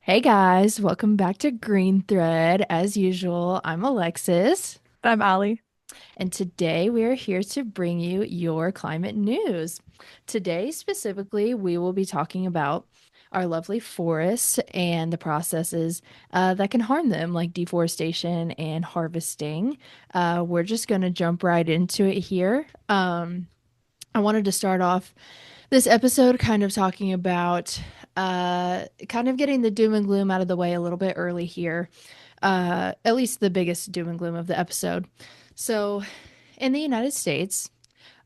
Hey guys, welcome back to Green Thread. As usual, I'm Alexis, I'm Allie. and today we are here to bring you your climate news. Today, specifically, we will be talking about our lovely forests and the processes that can harm them, like deforestation and harvesting. We're just going to jump right into it here. I wanted to start off this episode kind of talking about kind of getting the doom and gloom out of the way a little bit early here. At least the biggest doom and gloom of the episode. So, in the United States,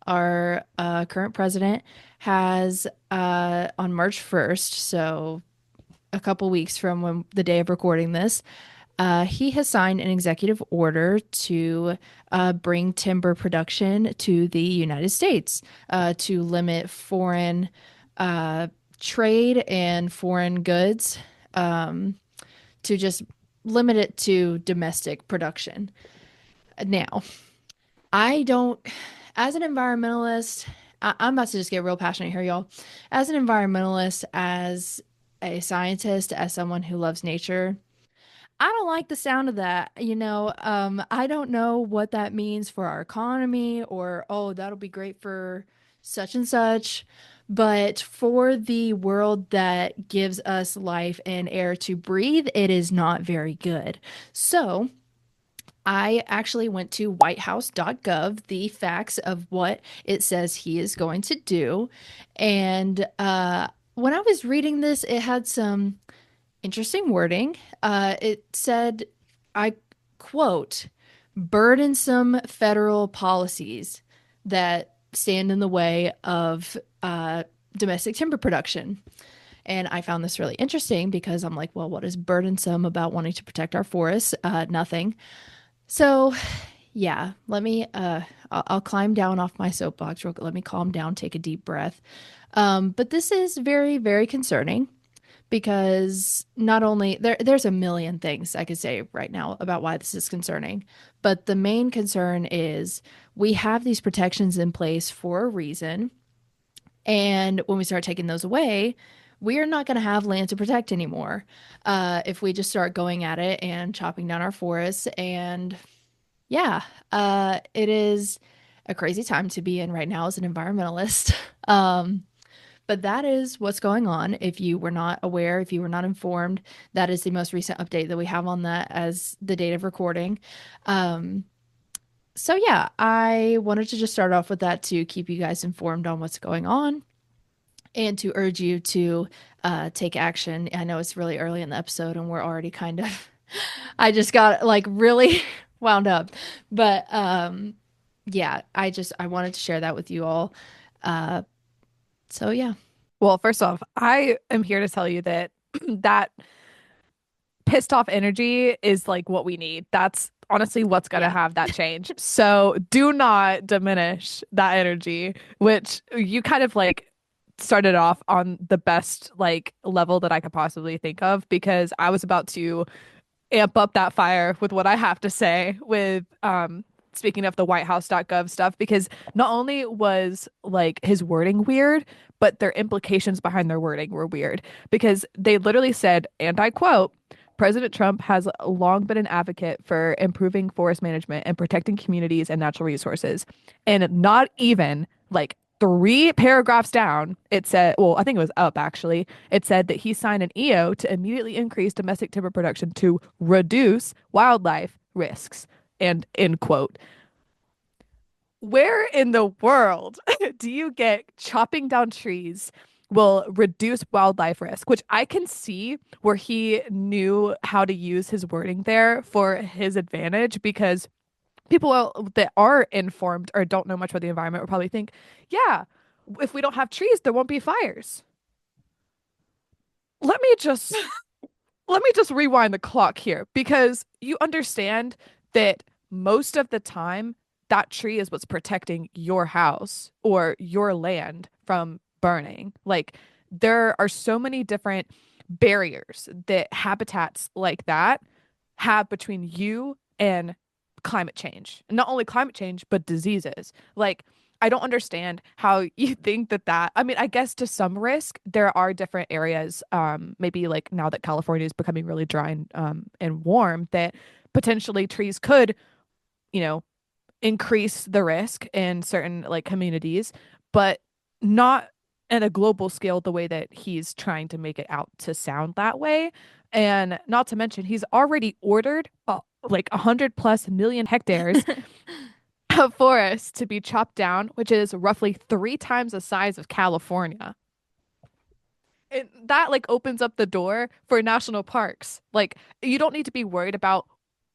our current president has on March 1st, so a couple weeks from when the day of recording this, he has signed an executive order to bring timber production to the United States to limit foreign uh, trade and foreign goods, to just limit it to domestic production. Now, I don't, as an environmentalist, I'm about to just get real passionate here, y'all. As an environmentalist, as a scientist, as someone who loves nature, I don't like the sound of that. I don't know what that means for our economy or, oh, that'll be great for such and such. But for the world that gives us life and air to breathe, it is not very good. So I actually went to whitehouse.gov, the facts of what it says he is going to do. And when I was reading this, it had some interesting wording. It said, I quote, burdensome federal policies that stand in the way of domestic timber production. And I found this really interesting because I'm like, well, what is burdensome about wanting to protect our forests? Nothing. So, yeah, I'll climb down off my soapbox. Let me calm down, take a deep breath. But this is very, very concerning because not only there's a million things I could say right now about why this is concerning, but the main concern is we have these protections in place for a reason, and when we start taking those away, we are not going to have land to protect anymore. If we just start going at it and chopping down our forests, and yeah, it is a crazy time to be in right now as an environmentalist. But that is what's going on. If you were not aware, if you were not informed, that is the most recent update that we have on that as the date of recording. Um, so yeah, I wanted to just start off with that to keep you guys informed on what's going on and to urge you to take action. I know it's really early in the episode and we're already kind of, I just got like really wound up. But yeah, I wanted to share that with you all. Uh, so yeah. Well, first off, I am here to tell you that that pissed off energy is like what we need. That's honestly what's going to Yeah. have that change. So do not diminish that energy, which you kind of like started off on the best like level that I could possibly think of because I was about to amp up that fire with what I have to say with speaking of the whitehouse.gov stuff because not only was like his wording weird, but their implications behind their wording were weird because they literally said, and I quote, President Trump has long been an advocate for improving forest management and protecting communities and natural resources. And not even like three paragraphs down, it said, well, I think it was up actually. It said that he signed an EO to immediately increase domestic timber production to reduce wildlife risks. And end quote. Where in the world do you get chopping down trees will reduce wildlife risk, which I can see where he knew how to use his wording there for his advantage because that are informed or don't know much about the environment would probably think, yeah, if we don't have trees, there won't be fires. Let me just let me just rewind the clock here because you understand that most of the time that tree is what's protecting your house or your land from burning. Like there are so many different barriers that habitats like that have between you and climate change. Not only climate change, but diseases. Like I don't understand how you think that I mean, I guess to some risk, there are different areas, maybe like now that California is becoming really dry and warm, that potentially trees could, you know, increase the risk in certain like communities, but not at a global scale the way that he's trying to make it out to sound that way. And not to mention, he's already ordered like 100+ million hectares of forest to be chopped down, which is roughly 3 times the size of California. And that like opens up the door for national parks. Like you don't need to be worried about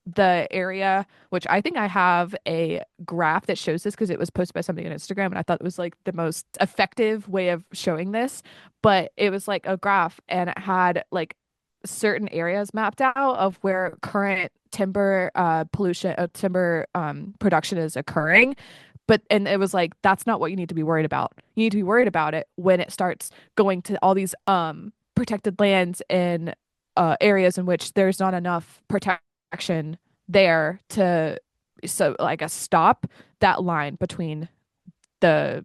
the area, which I think I have a graph that shows this because it was posted by somebody on Instagram and I thought it was like the most effective way of showing this. But it was like a graph and it had like certain areas mapped out of where current timber pollution timber production is occurring. But and it was like that's not what you need to be worried about. You need to be worried about it when it starts going to all these protected lands and areas in which there's not enough protection there to so I guess stop that line between the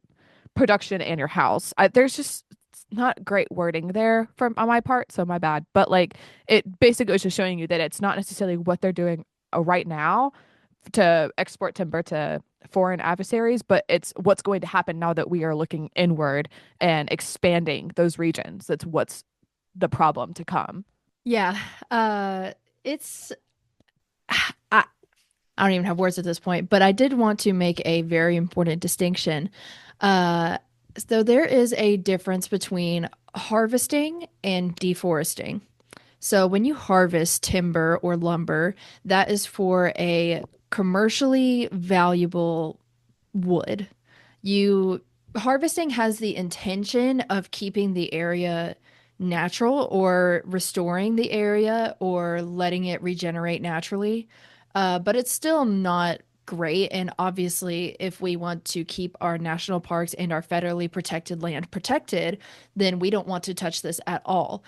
production and your house. There's just not great wording there from on my part, so my bad. But like it basically was just showing you that it's not necessarily what they're doing right now to export timber to foreign adversaries, but it's what's going to happen now that we are looking inward and expanding those regions. That's what's the problem to come. Yeah, it's I I don't even have words at this point, but I did want to make a very important distinction. Uh, so there is a difference between harvesting and deforesting. So when you harvest timber or lumber, that is for a commercially valuable wood. You harvesting has the intention of keeping the area natural or restoring the area or letting it regenerate naturally. But it's still not great. And obviously, if we want to keep our national parks and our federally protected land protected, then we don't want to touch this at all.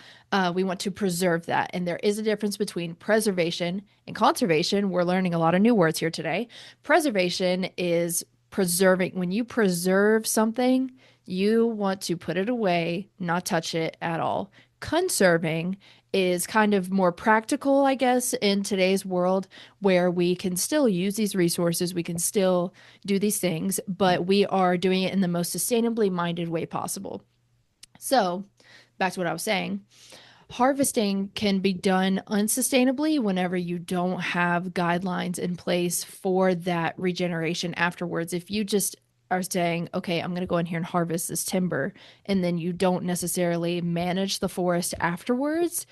We want to preserve that. And there is a difference between preservation and conservation. We're learning a lot of new words here today. Preservation is preserving. When you preserve something, you want to put it away, not touch it at all. Conserving is kind of more practical, I guess, in today's world where we can still use these resources, we can still do these things, but we are doing it in the most sustainably minded way possible. So, back to what I was saying, harvesting can be done unsustainably whenever you don't have guidelines in place for that regeneration afterwards. If you just are saying, okay, I'm going to go in here and harvest this timber, and then you don't necessarily manage the forest afterwards,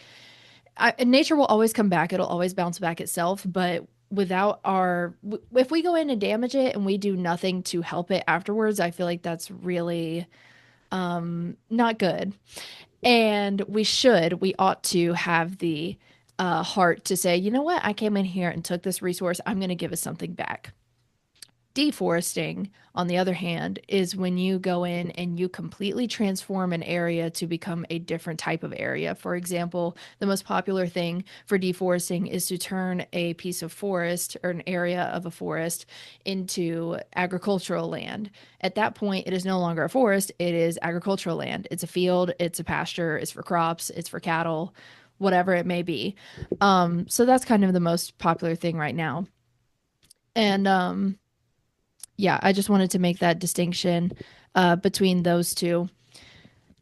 nature will always come back. It'll always bounce back itself. But without if we go in and damage it and we do nothing to help it afterwards, I feel like that's really not good. And we ought to have the heart to say, you know what? I came in here and took this resource. I'm going to give it something back. Deforesting, on the other hand, is when you go in and you completely transform an area to become a different type of area. For example, the most popular thing for deforesting is to turn a piece of forest or an area of a forest into agricultural land. At that point, it is no longer a forest, it is agricultural land. It's a field, it's a pasture, it's for crops, it's for cattle, whatever it may be. So that's kind of the most popular thing right now. And yeah, I just wanted to make that distinction between those two,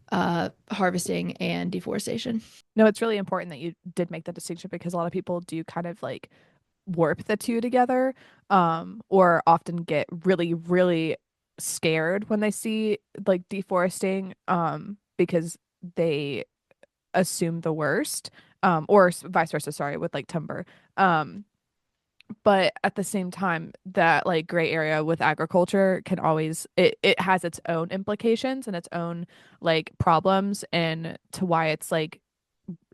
harvesting and deforestation. No, it's really important that you did make that distinction because a lot of people do kind of like warp the two together, or often get really, really scared when they see like deforesting, because they assume the worst, or vice versa, sorry, with like timber. Um, but at the same time, that like gray area with agriculture can always it has its own implications and its own like problems and to why it's like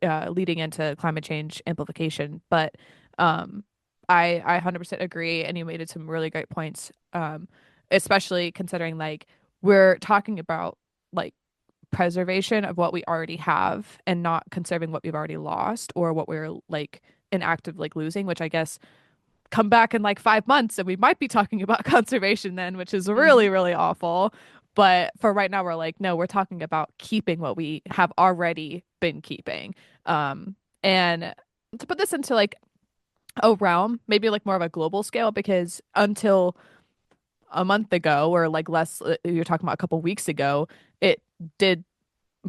leading into climate change amplification. But um, I 100% agree, and you made it some really great points, especially considering like we're talking about like preservation of what we already have and not conserving what we've already lost or what we're like in act of like losing, which I guess come back in like 5 months and we might be talking about conservation then, which is really, Hmm. really awful. But for right now, we're like, no, we're talking about keeping what we have already been keeping. And to put this into like a realm, maybe like more of a global scale, because until a month ago or like less, you're talking about a couple weeks ago, it did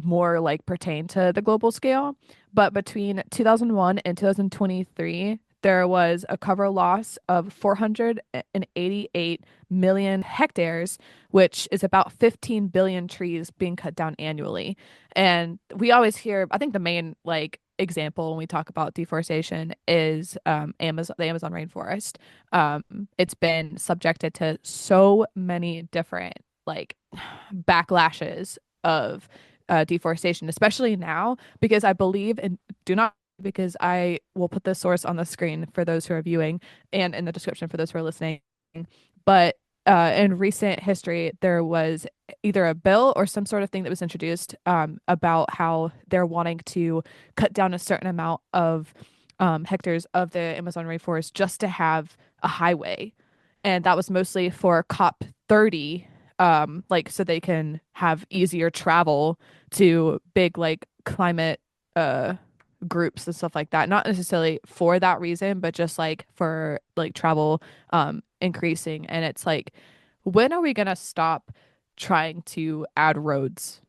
more like pertain to the global scale. But between 2001 and 2023, there was a cover loss of 488 million hectares, which is about 15 billion trees being cut down annually. And we always hear, I think the main like example when we talk about deforestation is the Amazon rainforest. It's been subjected to so many different like backlashes of deforestation, especially now, because I believe and do not because I will put the source on the screen for those who are viewing and in the description for those who are listening. But in recent history, there was either a bill or some sort of thing that was introduced about how they're wanting to cut down a certain amount of hectares of the Amazon rainforest just to have a highway. And that was mostly for COP 30, like so they can have easier travel to big like climate uh groups and stuff like that. Not necessarily for that reason, but just like for like travel increasing. And it's like, when are we gonna stop trying to add roads?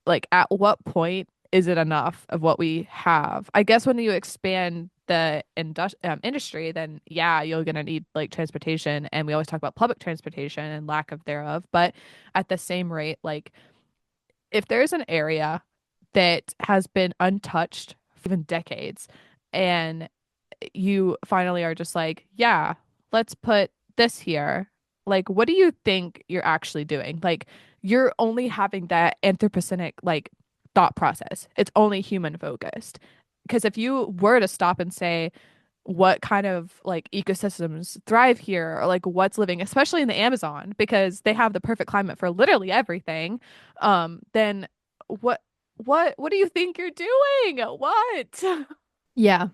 Like at what point is it enough of what we have? I guess when you expand the industry, then yeah, you're gonna need like transportation, and we always talk about public transportation and lack of thereof. But at the same rate, like if there's an area that has been untouched for even decades, and you finally are just like, yeah, let's put this here. Like, what do you think you're actually doing? Like, you're only having that anthropocenic, like, thought process. It's only human focused. Because if you were to stop and say, what kind of like ecosystems thrive here, or like what's living, especially in the Amazon, because they have the perfect climate for literally everything, then what what do you think you're doing? What? Yeah.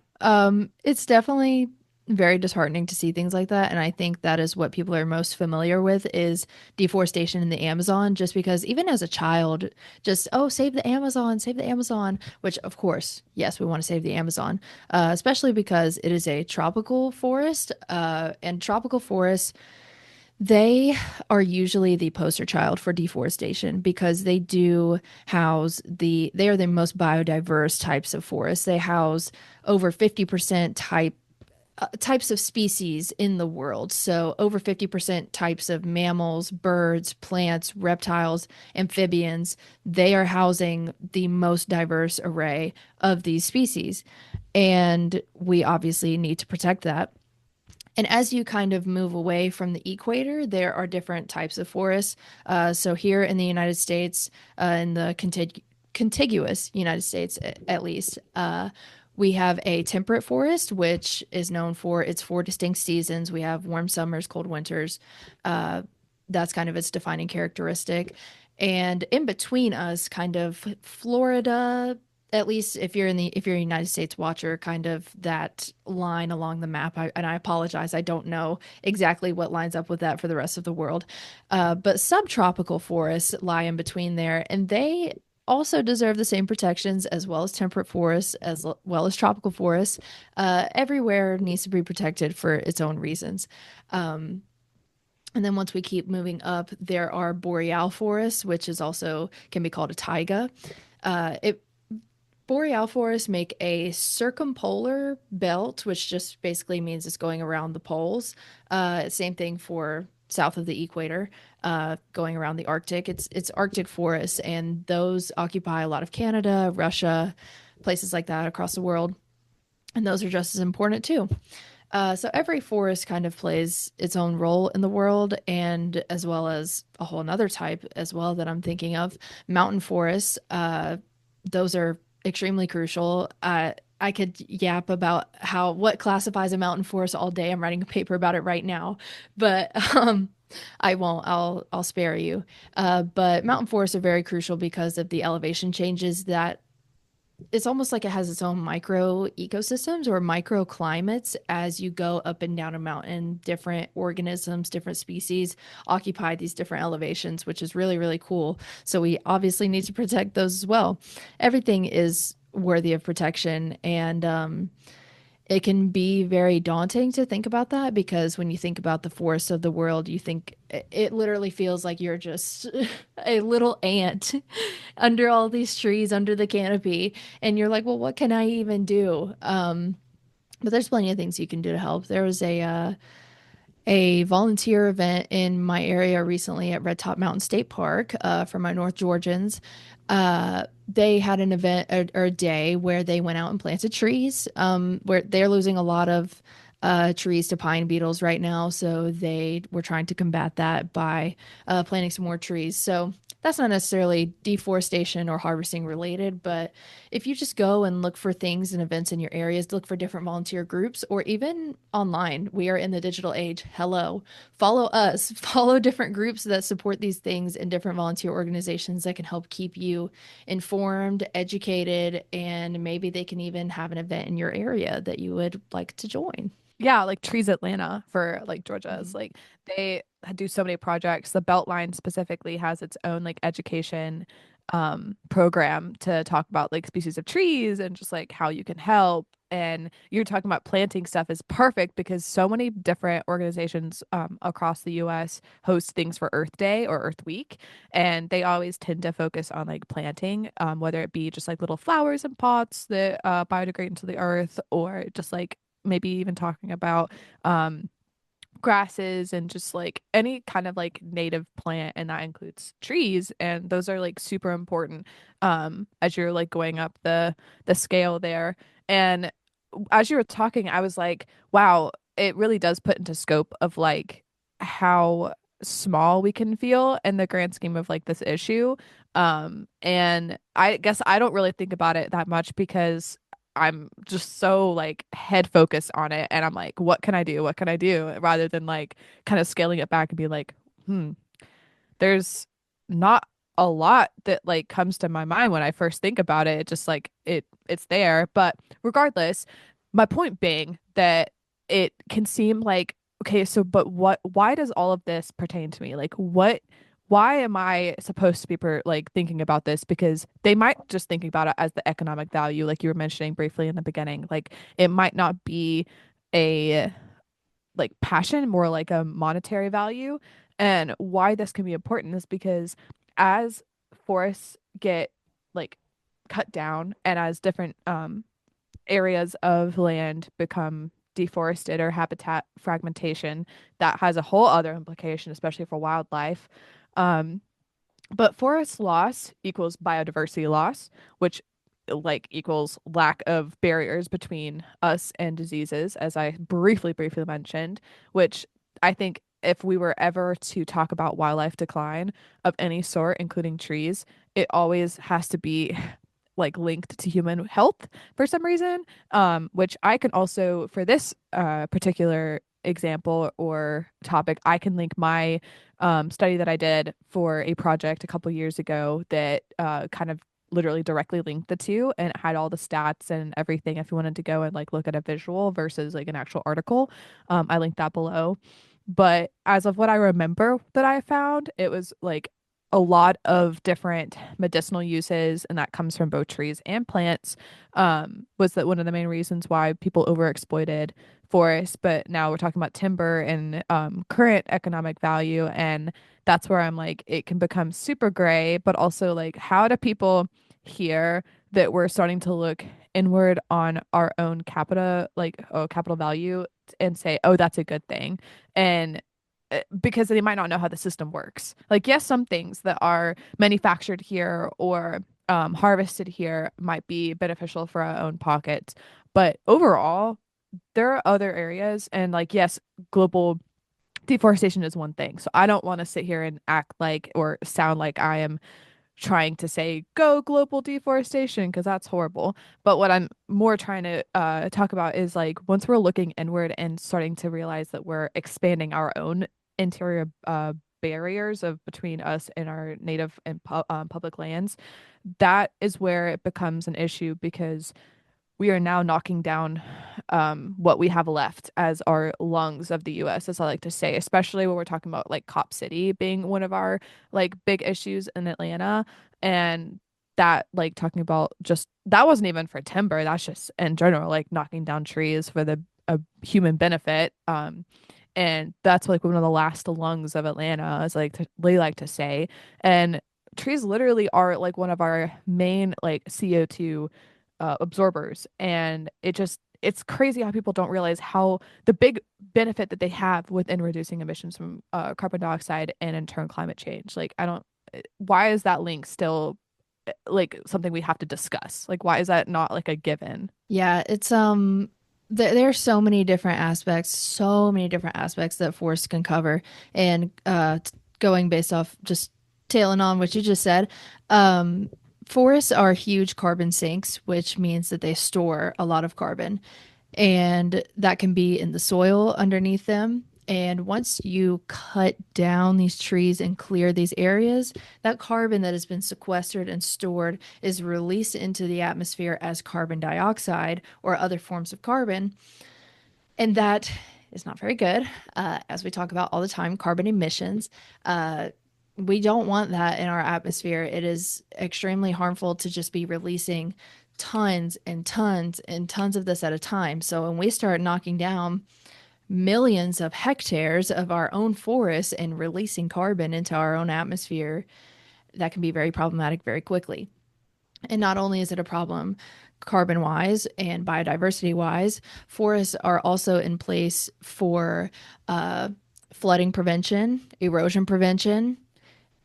It's definitely very disheartening to see things like that. And I think that is what people are most familiar with is deforestation in the Amazon, just because even as a child, just, oh, save the Amazon, which of course, yes, we want to save the Amazon, especially because it is a tropical forest. And tropical forests, they are usually the poster child for deforestation because they do they are the most biodiverse types of forests. They house over 50% types of species in the world. So over 50% types of mammals, birds, plants, reptiles, amphibians, they are housing the most diverse array of these species. And we obviously need to protect that. And as you kind of move away from the equator, there are different types of forests. So here in the United States, in the contiguous United States, at least, we have a temperate forest, which is known for its four distinct seasons. We have warm summers, cold winters. Uh, that's kind of its defining characteristic. And in between us, kind of Florida, at least if you're a United States watcher, kind of that line along the map. And I apologize, I don't know exactly what lines up with that for the rest of the world. But subtropical forests lie in between there, and they also deserve the same protections as well as temperate forests, as well as tropical forests. Everywhere needs to be protected for its own reasons. Um, and then once we keep moving up, there are boreal forests, which is also can be called a taiga. It Boreal forests make a circumpolar belt, which just basically means it's going around the poles. Same thing for south of the equator, going around the Arctic. It's Arctic forests, and those occupy a lot of Canada, Russia, places like that across the world. And those are just as important too. So every forest kind of plays its own role in the world, and as well as a whole another type as well that I'm thinking of, mountain forests. Those are extremely crucial. I could yap about how what classifies a mountain forest all day. I'm writing a paper about it right now, but I won't. I'll spare you. But mountain forests are very crucial because of the elevation changes that it's almost like it has its own micro ecosystems or microclimates as you go up and down a mountain. Different organisms, different species occupy these different elevations, which is really, really cool. So we obviously need to protect those as well. Everything is worthy of protection. And it can be very daunting to think about that because when you think about the forests of the world, you think it literally feels like you're just a little ant under all these trees, under the canopy. And you're like, well, what can I even do? But there's plenty of things you can do to help. There was a volunteer event in my area recently at Red Top Mountain State Park for my North Georgians. They had an event or a day where they went out and planted trees. Where they're losing a lot of trees to pine beetles right now, so they were trying to combat that by planting some more trees. So that's not necessarily deforestation or harvesting related, but if you just go and look for things and events in your areas, look for different volunteer groups, or even online, we are in the digital age. Hello, follow us, follow different groups that support these things and different volunteer organizations that can help keep you informed, educated, and maybe they can even have an event in your area that you would like to join. Yeah, like Trees Atlanta for like Georgia's. Mhm. Like they do so many projects. The Beltline specifically has its own like education program to talk about like species of trees and just like how you can help. And you're talking about planting stuff is perfect because so many different organizations across the US host things for Earth Day or Earth Week. And they always tend to focus on like planting, whether it be just like little flowers and pots that biodegrade into the earth or just like maybe even talking about um grasses and just like any kind of like native plant, and that includes trees, and those are like super important as you're like going up the scale there. And as you were talking, I was like, wow, it really does put into scope of like how small we can feel in the grand scheme of like this issue. And I guess I don't really think about it that much because I'm just so like head focused on it, and I'm like, what can I do? What can I do? Rather than like kind of scaling it back and be like, there's not a lot that like comes to my mind when I first think about it. It just like it's there. But regardless, my point being that it can seem like, okay, so but what why does all of this pertain to me? Like what why am I supposed to be like thinking about this? Because they might just thinking about it as the economic value, like you were mentioning briefly in the beginning. Like it might not be a like passion, more like a monetary value. And why this can be important is because as forests get like cut down and as different areas of land become deforested or habitat fragmentation, that has a whole other implication, especially for wildlife. Um, but forest loss equals biodiversity loss, which like equals lack of barriers between us and diseases, as I briefly mentioned, which I think if we were ever to talk about wildlife decline of any sort, including trees, it always has to be like linked to human health for some reason. Which I can also, for this particular example or topic, I can link my study that I did for a project a couple years ago that kind of literally directly linked the two, and it had all the stats and everything if you wanted to go and like look at a visual versus like an actual article. I linked that below. But as of what I remember that I found, it was like a lot of different medicinal uses, and that comes from both trees and plants. Was that one of the main reasons why people overexploited forests? But now we're talking about timber and current economic value, and that's where I'm like, it can become super gray. But also, like, how do people hear that we're starting to look inward on our own capita, like, oh, capital value, and say, oh, that's a good thing? And because they might not know how the system works. Like, yes, some things that are manufactured here or harvested here might be beneficial for our own pockets, but overall, there are other areas, and like, yes, global deforestation is one thing. So I don't want to sit here and act like or sound like I am trying to say go global deforestation because that's horrible. But what I'm more trying to talk about is like once we're looking inward and starting to realize that we're expanding our own interior barriers of between us and our native and public lands, that is where it becomes an issue because we are now knocking down what we have left as our lungs of the US, as I like to say, especially when we're talking about like Cop City being one of our like big issues in Atlanta. And that, like, talking about just that wasn't even for timber, that's just in general, like knocking down trees for the human benefit. And that's like one of the last lungs of Atlanta, as like they like to say. And trees literally are like one of our main like CO2 absorbers. And it's crazy how people don't realize how the big benefit that they have within reducing emissions from carbon dioxide and in turn climate change. Like, I don't, why is that link still like something we have to discuss? Like, why is that not like a given? Yeah, it's there are so many different aspects that forests can cover. And going based off just tailing on what you just said, um forests are huge carbon sinks, which means that they store a lot of carbon, and that can be in the soil underneath them. And once you cut down these trees and clear these areas, that carbon that has been sequestered and stored is released into the atmosphere as carbon dioxide or other forms of carbon. And that is not very good. As we talk about all the time, carbon emissions. Uh, we don't want that in our atmosphere. It is extremely harmful to just be releasing tons and tons and tons of this at a time. So when we start knocking down millions of hectares of our own forests and releasing carbon into our own atmosphere, that can be very problematic very quickly. And not only is it a problem carbon wise and biodiversity wise, forests are also in place for uh, flooding prevention, erosion prevention.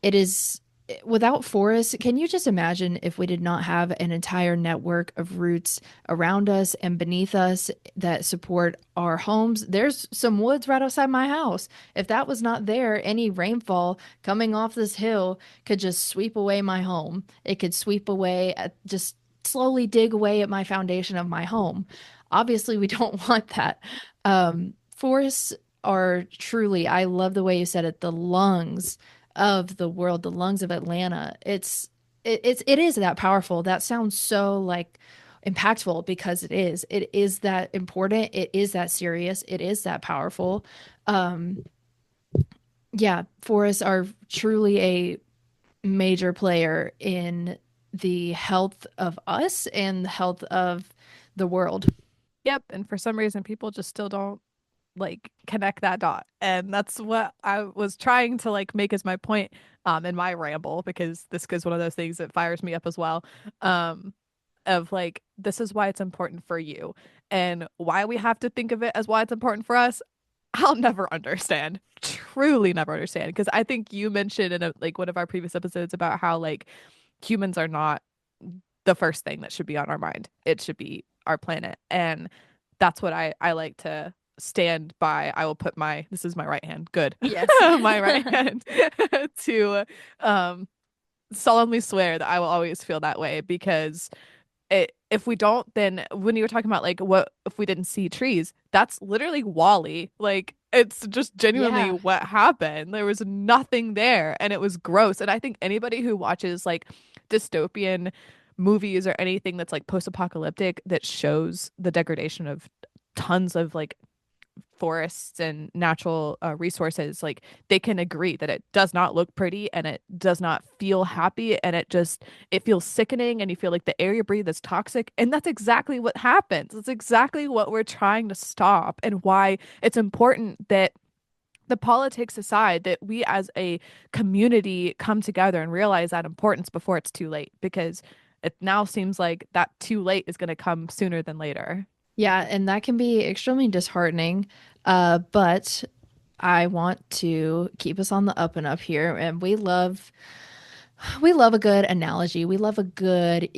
It is without forests, can you just imagine if we did not have an entire network of roots around us and beneath us that support our homes? There's some woods right outside my house. If that was not there, any rainfall coming off this hill could just sweep away my home. It could sweep away, just slowly dig away at my foundation of my home. Obviously, we don't want that. Forests are truly, I love the way you said it, the lungs of the world, the lungs of Atlanta. It is that powerful. That sounds so like impactful because it is. It is that important. It is that serious. It is that powerful. Um, yeah, forests are truly a major player in the health of us and the health of the world. Yep. And for some reason, people just still don't like connect that dot. And that's what I was trying to like make as my point in my ramble, because this is one of those things that fires me up as well. Um of like, this is why it's important for you, and why we have to think of it as why it's important for us. I'll never understand. Truly never understand. Because I think you mentioned in like one of our previous episodes about how like humans are not the first thing that should be on our mind. It should be our planet. And that's what I like to stand by. I will put my, this is my right hand. Good. Yes. My right hand to um solemnly swear that I will always feel that way, because if we don't, then when you were talking about like what if we didn't see trees, that's literally Wally. Like, it's just genuinely Yeah. what happened. There was nothing there and it was gross. And I think anybody who watches like dystopian movies or anything that's like post-apocalyptic that shows the degradation of tons of like forests and natural resources, like, they can agree that it does not look pretty and it does not feel happy, and it feels sickening, and you feel like the air you breathe is toxic. And that's exactly what happens. It's exactly what we're trying to stop, and why it's important that, the politics aside, that we as a community come together and realize that importance before it's too late, because it now seems like that too late is going to come sooner than later. Yeah, and that can be extremely disheartening. But I want to keep us on the up and up here, and we love a good analogy. We love a good,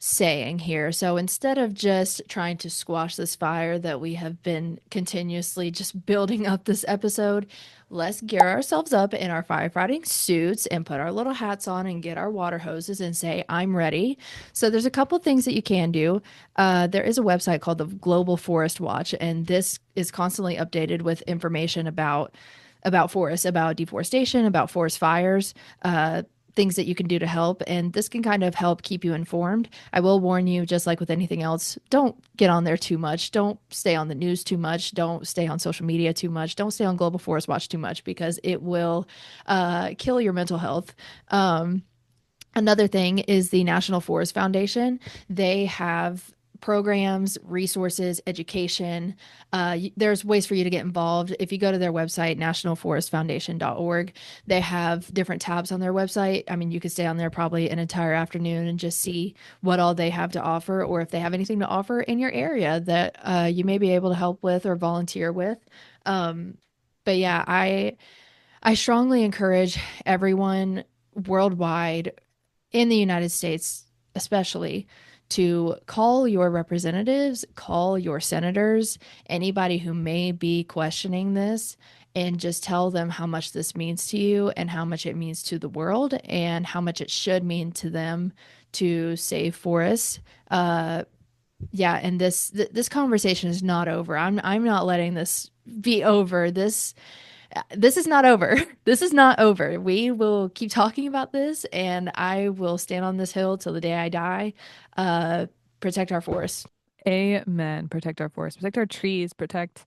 saying here. So instead of just trying to squash this fire that we have been continuously just building up this episode, let's gear ourselves up in our firefighting suits and put our little hats on and get our water hoses and say, I'm ready. So there's a couple things that you can do. There is a website called the Global Forest Watch, and this is constantly updated with information about forests, about deforestation, about forest fires. things that you can do to help. And this can kind of help keep you informed. I will warn you, just like with anything else, don't get on there too much. Don't stay on the news too much. Don't stay on social media too much. Don't stay on Global Forest Watch too much because it will kill your mental health. Another thing is the National Forest Foundation. They have programs, resources, education. There's ways for you to get involved. If you go to their website, nationalforestfoundation.org, they have different tabs on their website. I mean, you could stay on there probably an entire afternoon and just see what all they have to offer, or if they have anything to offer in your area that you may be able to help with or volunteer with. Um, but yeah, I strongly encourage everyone worldwide in the United States, especially, to call your representatives, call your senators, anybody who may be questioning this, and just tell them how much this means to you and how much it means to the world and how much it should mean to them to save forests. Yeah, and this conversation is not over. I'm not letting this be over. This is not over. This is not over. We will keep talking about this, and I will stand on this hill till the day I die. Uh, Protect our forests. Amen. Protect our forests, protect our trees, protect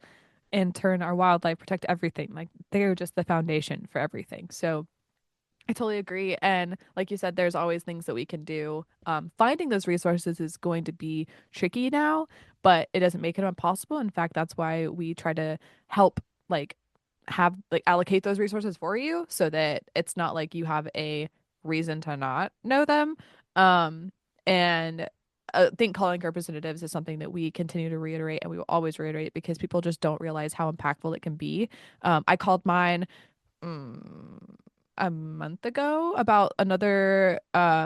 in turn our wildlife, protect everything. Like they're just the foundation for everything. So I totally agree. And like you said, there's always things that we can do. Finding those resources is going to be tricky now, but it doesn't make it impossible. In fact, that's why we try to help like have like allocate those resources for you so that it's not like you have a reason to not know them. And I think calling representatives is something that we continue to reiterate and we will always reiterate because people just don't realize how impactful it can be. I called mine mm, a month ago about another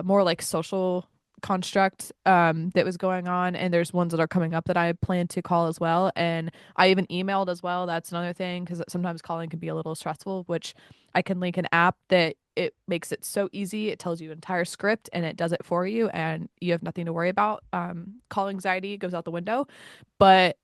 more like social construct that was going on, and there's ones that are coming up that I plan to call as well, and I even emailed as well. That's another thing because sometimes calling can be a little stressful, which I can link an app that it makes it so easy. It tells you an entire script and it does it for you, and you have nothing to worry about. Call anxiety goes out the window. But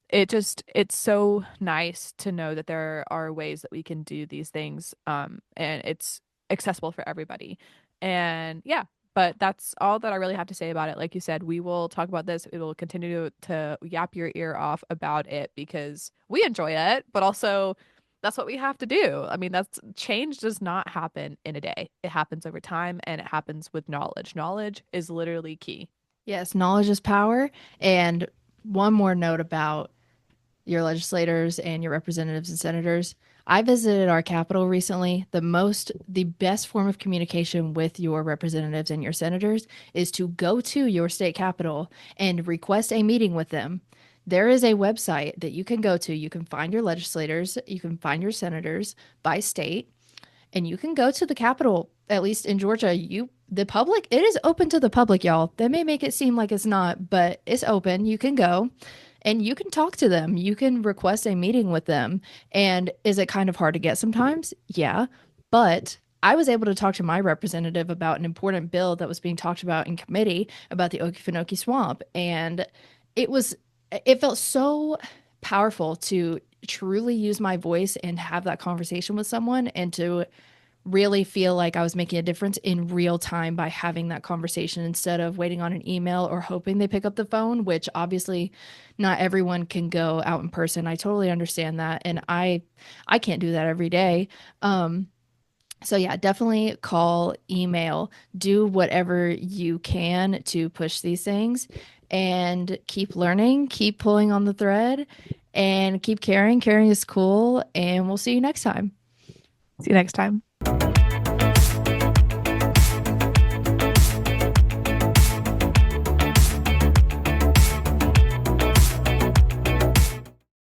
it's so nice to know that there are ways that we can do these things, and it's accessible for everybody. And yeah, but that's all that I really have to say about it. Like you said, we will talk about this. We will continue to yap your ear off about it because we enjoy it, but also that's what we have to do. I mean, that's change does not happen in a day. It happens over time and it happens with knowledge. Knowledge is literally key. Yes, knowledge is power. And one more note about your legislators and your representatives and senators. I visited our capital recently. The best form of communication with your representatives and your senators is to go to your state capital and request a meeting with them. There is a website that you can go to. You can find your legislators, you can find your senators by state, and you can go to the Capitol. At least in Georgia, the public, it is open to the public, y'all. That may make it seem like it's not, but it's open. You can go and you can talk to them. You can request a meeting with them. And is it kind of hard to get sometimes? Yeah. But I was able to talk to my representative about an important bill that was being talked about in committee about the Okefenokee Swamp. And it was, it felt so powerful to truly use my voice and have that conversation with someone and to really feel like I was making a difference in real time by having that conversation instead of waiting on an email or hoping they pick up the phone, which obviously not everyone can go out in person. I totally understand that. And I can't do that every day. So yeah, definitely call, email, do whatever you can to push these things and keep learning, keep pulling on the thread and keep caring. Caring is cool. And we'll see you next time. See you next time.